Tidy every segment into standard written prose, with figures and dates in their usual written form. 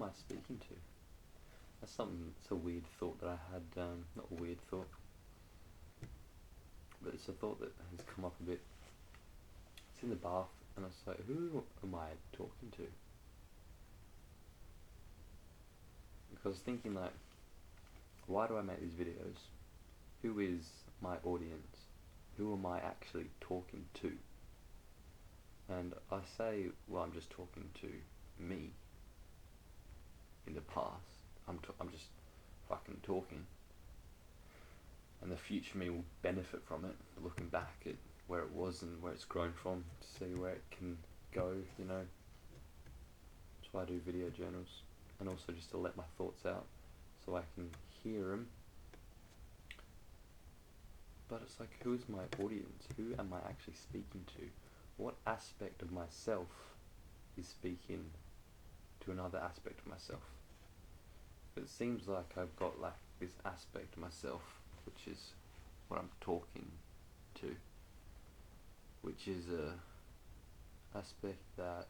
I speaking to? That's something. It's a weird thought that I had. Not a weird thought, but it's a thought that has come up a bit. It's in the bath, and I was like, who am I talking to? Because I was thinking like, why do I make these videos? Who is my audience? Who am I actually talking to? And I say, well, I'm just talking to me. In the past, I'm just fucking talking, and the future me will benefit from it. Looking back at where it was and where it's grown from, to see where it can go. That's why I do video journals, and also just to let my thoughts out, so I can hear them. But it's like, who is my audience? Who am I actually speaking to? What aspect of myself is speaking to another aspect of myself? But it seems like I've got like this aspect of myself, which is what I'm talking to, which is a aspect that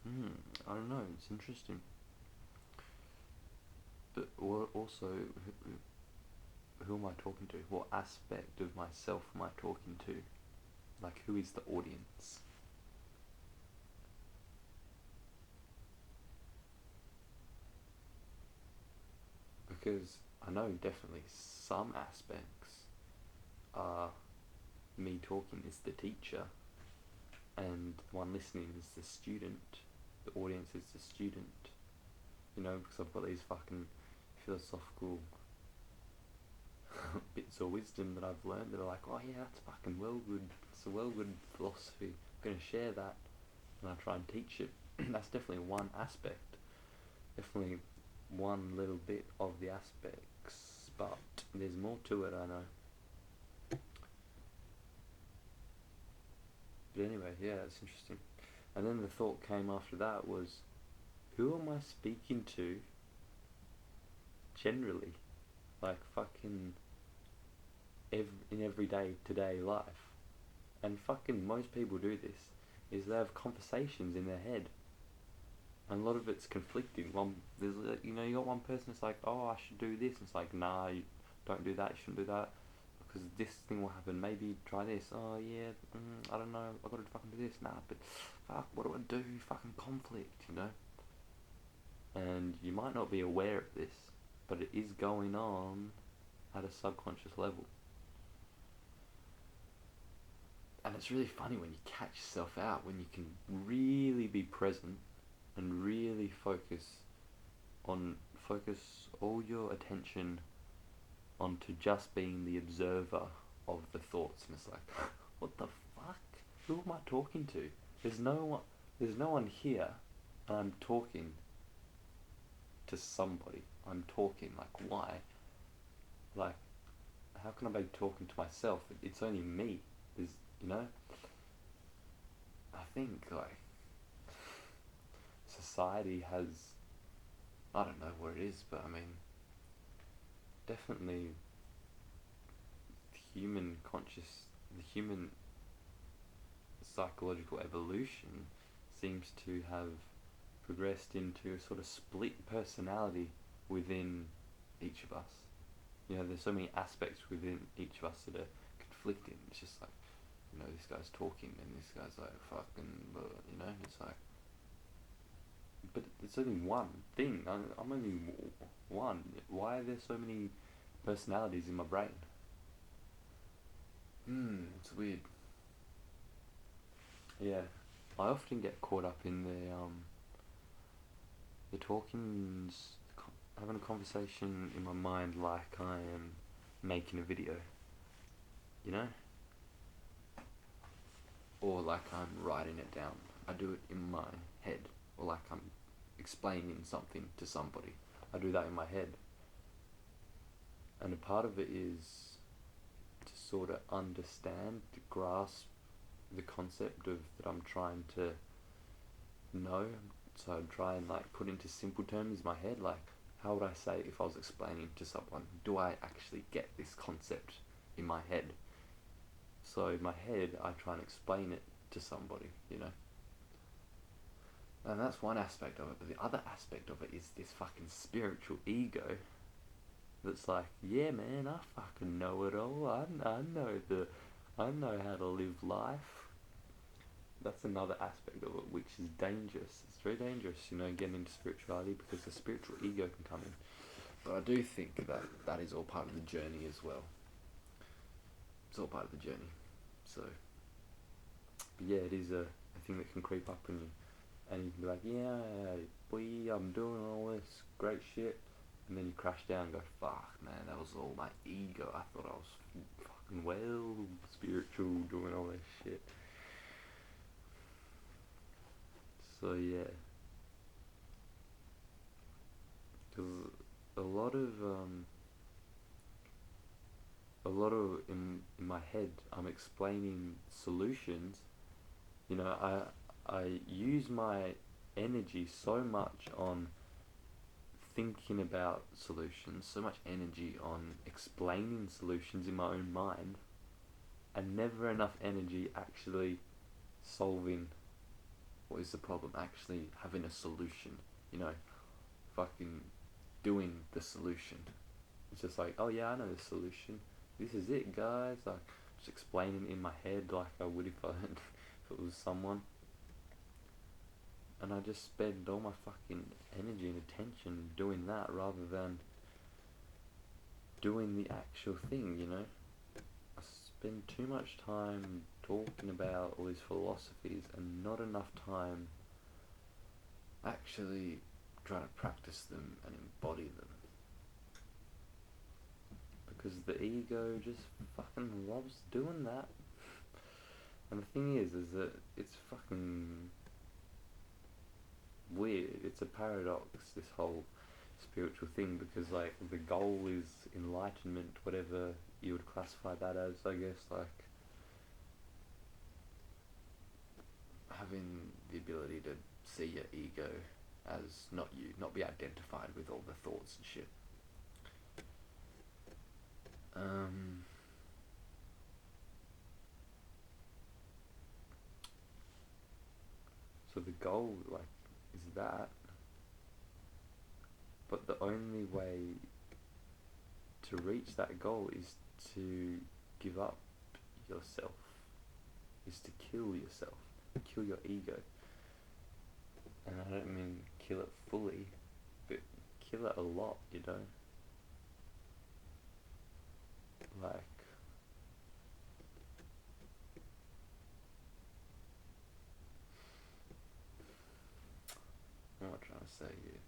I don't know. It's interesting. But also, who am I talking to? What aspect of myself am I talking to? Like, who is the audience? Because I know definitely some aspects are me talking is the teacher, and the one listening is the student. The audience is the student. Because I've got these fucking philosophical bits of wisdom that I've learned that are like, oh yeah, that's fucking well good. It's a well good philosophy. I'm gonna share that, and I try and teach it. That's definitely one aspect. Definitely one little bit of the aspects, but there's more to it, I know. But anyway, yeah, it's interesting. And then the thought came after that was, who am I speaking to generally? Like, fucking in everyday today life. And fucking most people do this, is they have conversations in their head, and a lot of it's conflicting. You got one person that's like, oh, I should do this, and it's like, nah, you don't do that, you shouldn't do that, because this thing will happen, maybe try this. Oh yeah, I don't know, I gotta fucking do this. Nah, but fuck, what do I do? Fucking conflict, and you might not be aware of this, but it is going on at a subconscious level. And it's really funny when you catch yourself out, when you can really be present and really focus all your attention onto just being the observer of the thoughts. And it's like, what the fuck? Who am I talking to? There's no one here, and I'm talking to somebody. I'm talking, like, why? Like, how can I be talking to myself? It's only me. There's, you know? I think, like, society has, I don't know what it is, but I mean, definitely the human psychological evolution seems to have progressed into a sort of split personality within each of us. There's so many aspects within each of us that are conflicting. It's just like, this guy's talking and this guy's like, fucking, it's like, but it's only one thing. I'm only one. Why are there so many personalities in my brain? It's weird. Yeah, I often get caught up in the talkings, having a conversation in my mind like I am making a video, you know, or like I'm writing it down. I do it in my head, or like I'm explaining something to somebody. I do that in my head, and a part of it is to sort of understand, to grasp the concept of that I'm trying to know. So I try and like put into simple terms in my head, like, how would I say if I was explaining to someone? Do I actually get this concept in my head? So in my head, I try and explain it to somebody, you know. And that's one aspect of it, but the other aspect of it is this fucking spiritual ego that's like, yeah, man, I fucking know it all. I know how to live life. That's another aspect of it, which is dangerous. It's very dangerous, you know, getting into spirituality, because the spiritual ego can come in. But I do think that that is all part of the journey as well. It's all part of the journey. So, but yeah, it is a thing that can creep up on you. And you can be like, yeah, boy, I'm doing all this great shit. And then you crash down and go, fuck, man, that was all my ego. I thought I was fucking well spiritual doing all this shit. So, yeah. Because a lot of, in my head, I'm explaining solutions. You know, I use my energy so much on thinking about solutions, so much energy on explaining solutions in my own mind, and never enough energy actually solving what is the problem, actually having a solution, you know, fucking doing the solution. It's just like, oh yeah, I know the solution. This is it, guys. Like, just explaining in my head like I would if if it was someone. And I just spend all my fucking energy and attention doing that rather than doing the actual thing, you know? I spend too much time talking about all these philosophies and not enough time actually trying to practice them and embody them. Because the ego just fucking loves doing that. And the thing is that it's fucking weird. It's a paradox, this whole spiritual thing, because like the goal is enlightenment, whatever you would classify that as, I guess, like having the ability to see your ego as not you, not be identified with all the thoughts and shit. So the goal, like, is that, but the only way to reach that goal is to give up yourself, is to kill yourself, kill your ego. And I don't mean kill it fully, but kill it a lot, you know? Like, what am I trying to say here?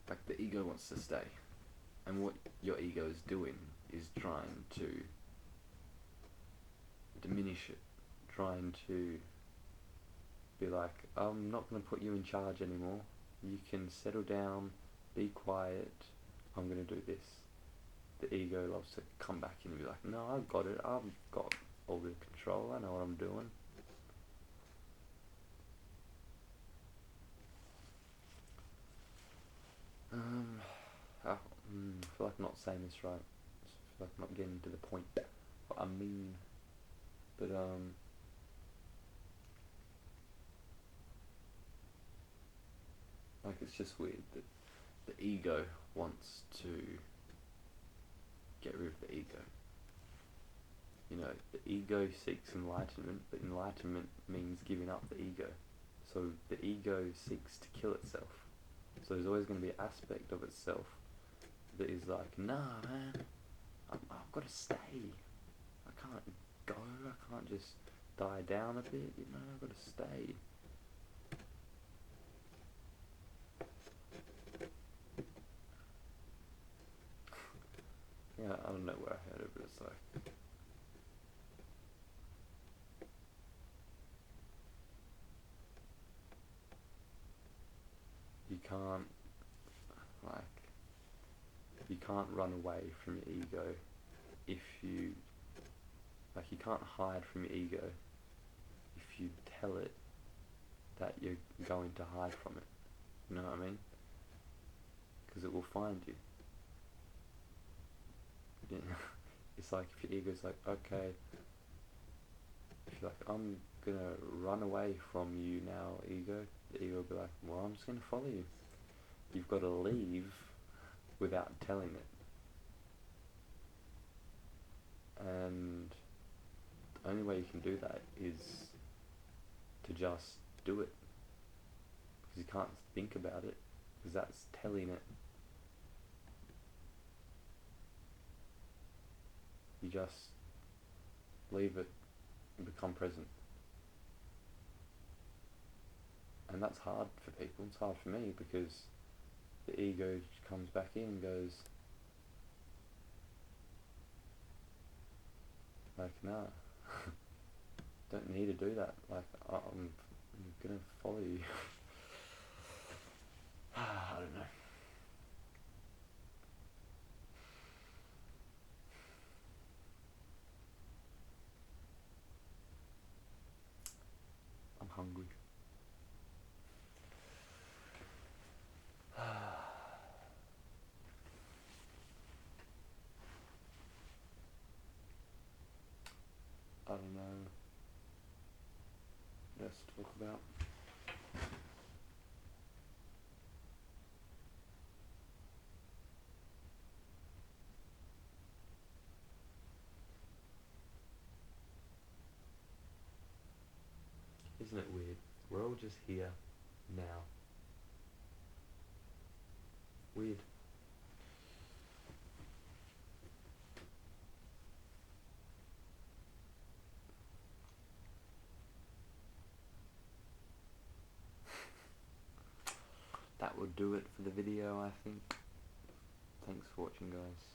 Like, the ego wants to stay. And what your ego is doing is trying to diminish it, trying to be like, I'm not going to put you in charge anymore. You can settle down, be quiet, I'm going to do this. The ego loves to come back in and be like, no, I've got it, I've got all the control, I know what I'm doing. I feel like I'm not saying this right. I feel like I'm not getting to the point. What I mean, but like it's just weird that the ego wants to get rid of the ego. You know, the ego seeks enlightenment, but enlightenment means giving up the ego. So the ego seeks to kill itself. So there's always going to be an aspect of itself that is like, nah, man, I've got to stay. I can't go. I can't just die down a bit. You know, I've got to stay. Yeah, I don't know where I heard it, but it's like, you can't, like, you can't run away from your ego if you, like, you can't hide from your ego if you tell it that you're going to hide from it. You know what I mean? Because it will find you. Yeah. It's like if your ego's like, okay, if you're like, I'm gonna run away from you now, ego, the ego will be like, well, I'm just gonna follow you. You've got to leave without telling it. And the only way you can do that is to just do it. Because you can't think about it, because that's telling it. You just leave it and become present. And that's hard for people. It's hard for me because the ego comes back in and goes, like, nah, don't need to do that. Like, I'm gonna follow you. I don't know. I'm hungry. I don't know what else to talk about. Isn't it weird? We're all just here now. Weird. That would do it for the video, I think. Thanks for watching, guys.